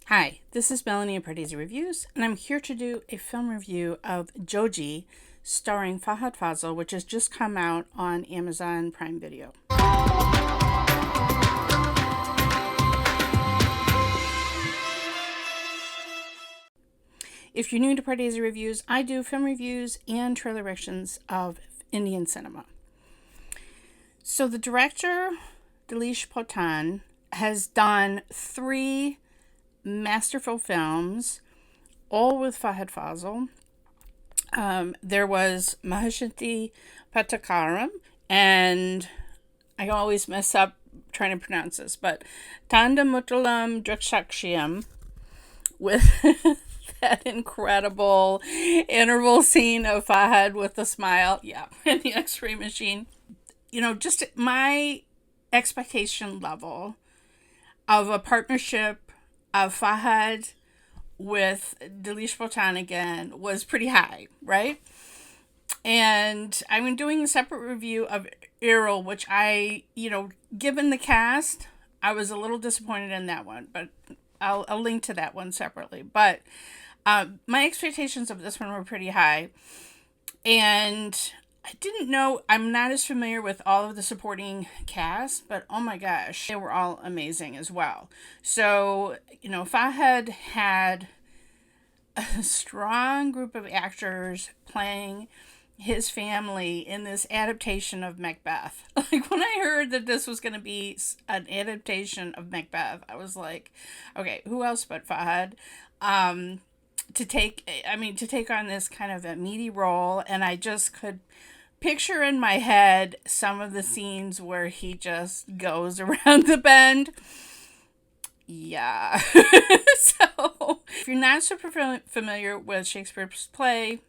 Hi, this is Melanie at Pardesi Reviews, and I'm here to do a film review of Joji, starring Fahadh Faasil, which has just come out on Amazon Prime Video. If you're new to Pardesi Reviews, I do film reviews and trailer reactions of Indian cinema. So the director, Dileesh Potan, has done 3 masterful films, all with Fahadh Faasil. There was Mahashanti Patakaram, and I always mess up trying to pronounce this, but Tanda Mutalam Drakshakshiyam, with that incredible interval scene of Fahad with a smile, and the x-ray machine. Just my expectation level of a partnership of Fahad with Dileesh Potan again was pretty high, right? And I'm doing a separate review of Errol, which given the cast, I was a little disappointed in that one, but I'll link to that one separately. But my expectations of this one were pretty high, and I didn't know, I'm not as familiar with all of the supporting cast, but oh my gosh, they were all amazing as well. So, Fahad had a strong group of actors playing his family in this adaptation of Macbeth. Like, when I heard that this was going to be an adaptation of Macbeth, I was like, okay, who else but Fahad? To take on this kind of a meaty role, and I just could picture in my head some of the scenes where he just goes around the bend. Yeah. So, if you're not super familiar with Shakespeare's play,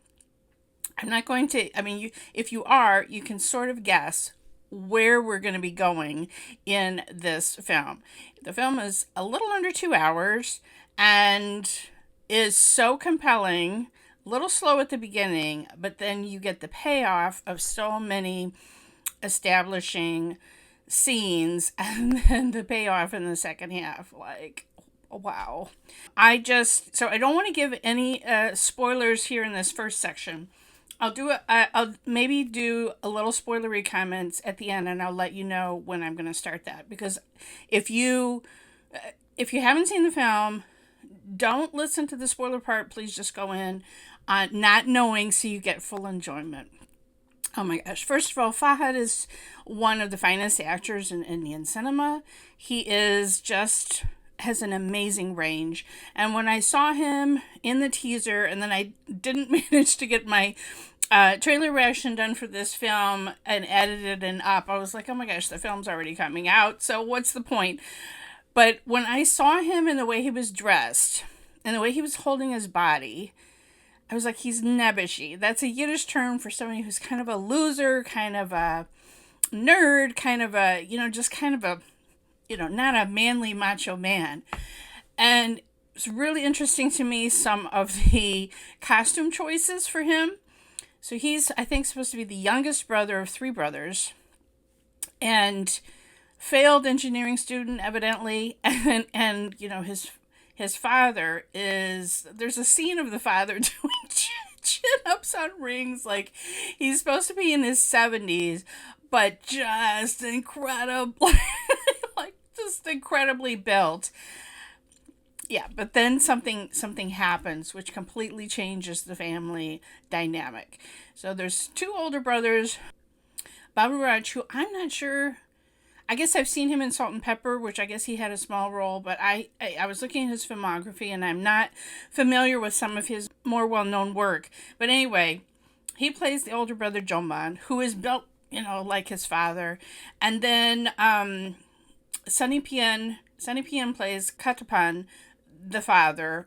I'm not going to, if you are, you can sort of guess where we're going to be going in this film. The film is a little under 2 hours and is so compelling. A little slow at the beginning, but then you get the payoff of so many establishing scenes, and then the payoff in the second half. Like, wow. I don't want to give any spoilers here in this first section. I'll maybe do a little spoilery comments at the end, and I'll let you know when I'm going to start that, because if you haven't seen the film, don't listen to the spoiler part. Please just go in not knowing, so you get full enjoyment. Oh my gosh. First of all, Fahad is one of the finest actors in Indian cinema. He has an amazing range. And when I saw him in the teaser, and then I didn't manage to get my trailer reaction done for this film and edited and up, I was like, oh my gosh, the film's already coming out, so what's the point? But when I saw him and the way he was dressed and the way he was holding his body, I was like, he's nebbishy. That's a Yiddish term for somebody who's kind of a loser, kind of a nerd, kind of a, just kind of a, not a manly macho man. And it's really interesting to me, some of the costume choices for him. So he's, I think, supposed to be the youngest brother of 3 brothers, and failed engineering student, evidently. And his father there's a scene of the father doing chin-ups on rings. Like, he's supposed to be in his 70s, but just incredible, like, just incredibly built. Yeah, but then something happens which completely changes the family dynamic. So there's 2 older brothers. Babu Raj, who I'm not sure, I guess I've seen him in Salt and Pepper, which I guess he had a small role, but I was looking at his filmography, and I'm not familiar with some of his more well-known work. But anyway, he plays the older brother, Joman, who is built, like his father. And then Sunny Pian plays Katapan, the father.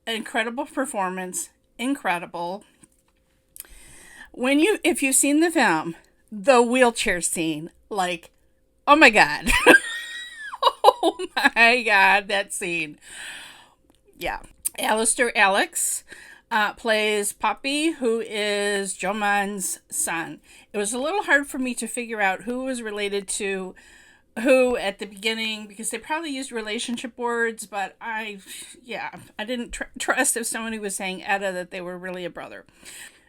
Incredible performance. Incredible. If you've seen the film, the wheelchair scene, like, oh my God. Oh my God, that scene. Yeah. Alistair Alex plays Poppy, who is Joman's son. It was a little hard for me to figure out who was related to who at the beginning, because they probably used relationship words, but I didn't trust if somebody was saying Etta that they were really a brother.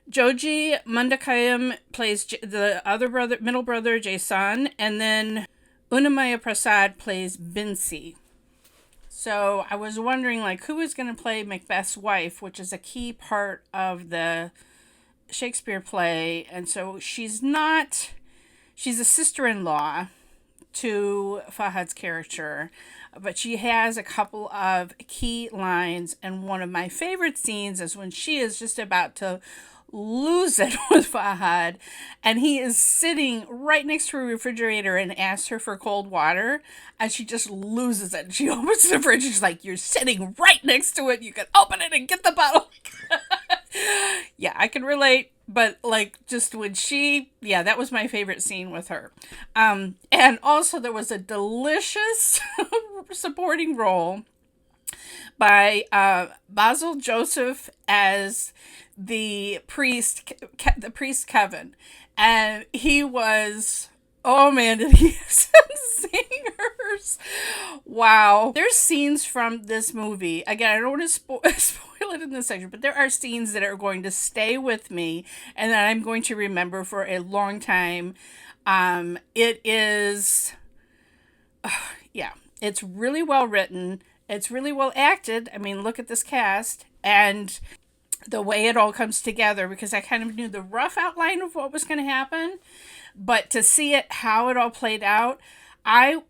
Joji Mundakayam plays the other brother, middle brother, Jason, and then Unamaya Prasad plays Binsi. So I was wondering, like, who is going to play Macbeth's wife, which is a key part of the Shakespeare play. And so she's a sister-in-law to Fahad's character, but she has a couple of key lines. And one of my favorite scenes is when she is just about to lose it with Fahad, and he is sitting right next to a refrigerator and asks her for cold water, and she just loses it. She opens the fridge and she's like, "You're sitting right next to it. You can open it and get the bottle." Yeah, I can relate, but like just when that was my favorite scene with her. And also there was a delicious supporting role by Basil Joseph as the priest Kevin, and he was, oh man, did he have some singers? Wow. There's scenes from this movie. Again, I don't want to spoil it in this section, but there are scenes that are going to stay with me and that I'm going to remember for a long time. It is, it's really well written. It's really well acted. I mean, look at this cast and the way it all comes together, because I kind of knew the rough outline of what was going to happen, but to see it, how it all played out,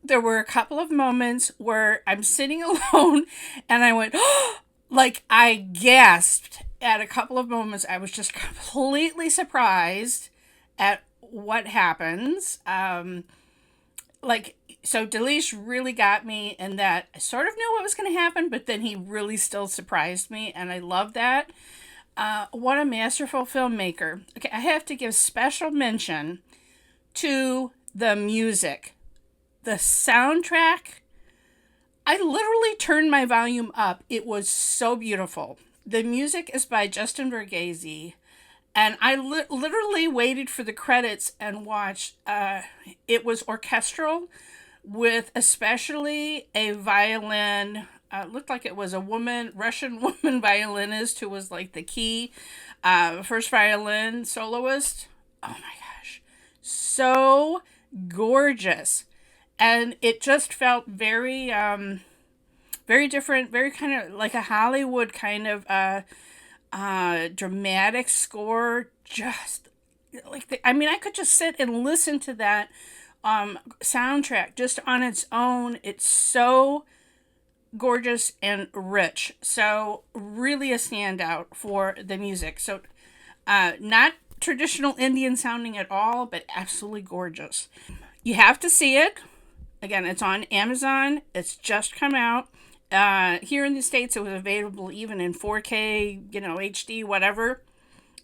there were a couple of moments where I'm sitting alone and I went, like I gasped at a couple of moments. I was just completely surprised at what happens. So Delish really got me in that I sort of knew what was going to happen, but then he really still surprised me, and I love that. What a masterful filmmaker. Okay, I have to give special mention to the music. The soundtrack, I literally turned my volume up. It was so beautiful. The music is by Justin Verghese, and I literally waited for the credits and watched. It was orchestral, with especially a violin. Looked like it was a Russian woman violinist who was like the key first violin soloist. Oh my gosh. So gorgeous. And it just felt very, very different, very kind of like a Hollywood kind of dramatic score. Just like, I could just sit and listen to that soundtrack just on its own. It's so gorgeous and rich. So really a standout for the music. So not traditional Indian sounding at all, but absolutely gorgeous. You have to see it. Again, it's on Amazon. It's just come out. Here in the States, it was available even in 4K, HD, whatever.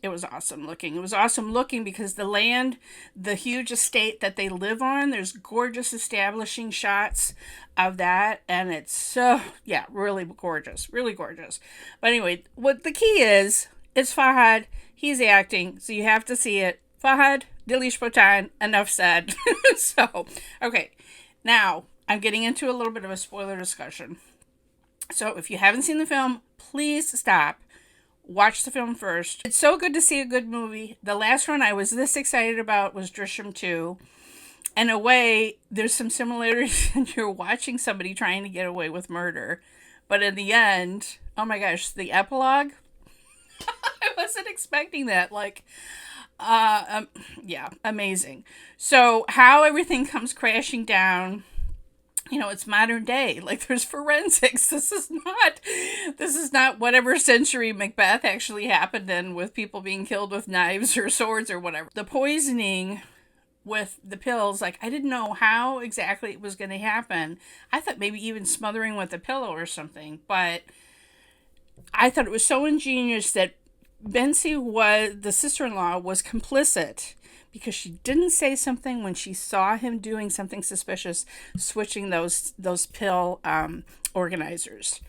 It was awesome looking. It was awesome looking because the land, the huge estate that they live on, there's gorgeous establishing shots of that. And it's so, really gorgeous. Really gorgeous. But anyway, what the key is, it's Fahad. He's acting, so you have to see it. Fahad, Dilish Potan, enough said. So, okay. Now, I'm getting into a little bit of a spoiler discussion. So, if you haven't seen the film, please stop. Watch the film first. It's so good to see a good movie. The last one I was this excited about was Drishyam 2. In a way, there's some similarities in you're watching somebody trying to get away with murder. But in the end, oh my gosh, the epilogue, I wasn't expecting that. Amazing. So how everything comes crashing down, it's modern day. Like, there's forensics. This is not whatever century Macbeth actually happened in, with people being killed with knives or swords or whatever. The poisoning with the pills, I didn't know how exactly it was going to happen. I thought maybe even smothering with a pillow or something, but I thought it was so ingenious that Bensi, the sister-in-law, was complicit because she didn't say something when she saw him doing something suspicious, switching those pill organizers.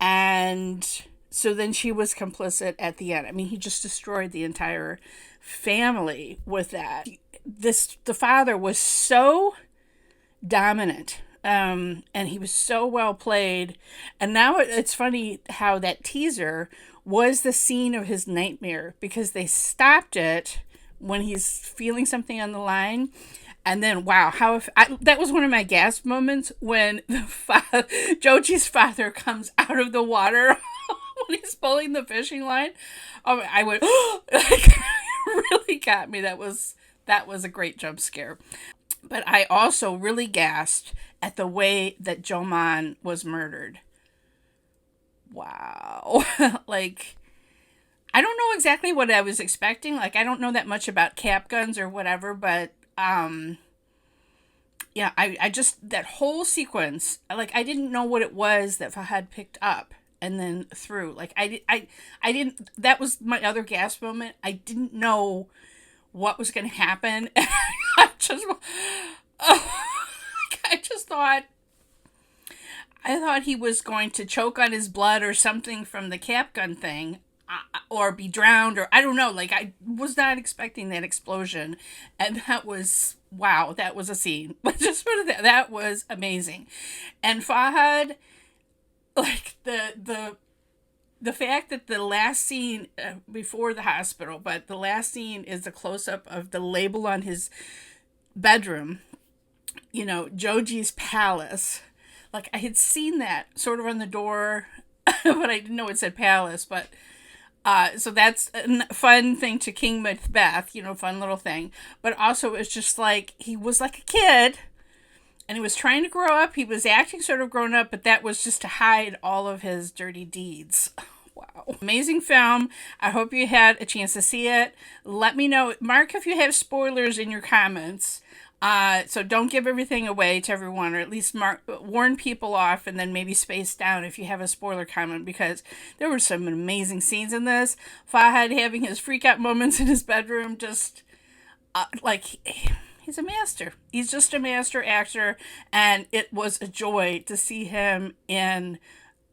And so then she was complicit at the end. He just destroyed the entire family with that. The father was so dominant. And he was so well played. And now it's funny how that teaser was the scene of his nightmare, because they stopped it when he's feeling something on the line. And then, wow, that was one of my gasp moments when Joji's father comes out of the water when he's pulling the fishing line. Oh, I went, like, it really got me. That was a great jump scare. But I also really gasped at the way that Joman was murdered. Wow. Like, I don't know exactly what I was expecting. Like, I don't know that much about cap guns or whatever, but yeah, I just, that whole sequence, like, I didn't know what it was that Fahad picked up and then threw. Like, I didn't, that was my other gasp moment. I didn't know what was going to happen. I just, I just thought, he was going to choke on his blood or something from the cap gun thing, or be drowned, or I don't know. Like, I was not expecting that explosion, and that was, wow, that was a scene. But just for that was amazing. And Fahad, like, the fact that the last scene, before the hospital, but the last scene is a close up of the label on his bedroom, you know, Joji's palace. Like, I had seen that sort of on the door, but I didn't know it said palace. But so that's a fun thing to King Macbeth, you know, fun little thing. But also, it's just like, he was like a kid, and he was trying to grow up. He was acting sort of grown up, but that was just to hide all of his dirty deeds. Wow. Amazing film. I hope you had a chance to see it. Let me know. Mark if you have spoilers in your comments. So don't give everything away to everyone, or at least warn people off, and then maybe space down if you have a spoiler comment, because there were some amazing scenes in this. Fahad having his freak out moments in his bedroom, just like, he's a master. He's just a master actor, and it was a joy to see him in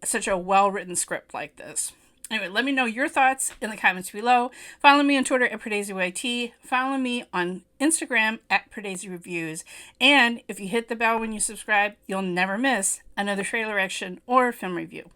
such a well-written script like this. Anyway, let me know your thoughts in the comments below. Follow me on Twitter at PardesiYT. Follow me on Instagram at Pardesi Reviews. And if you hit the bell when you subscribe, you'll never miss another trailer action or film review.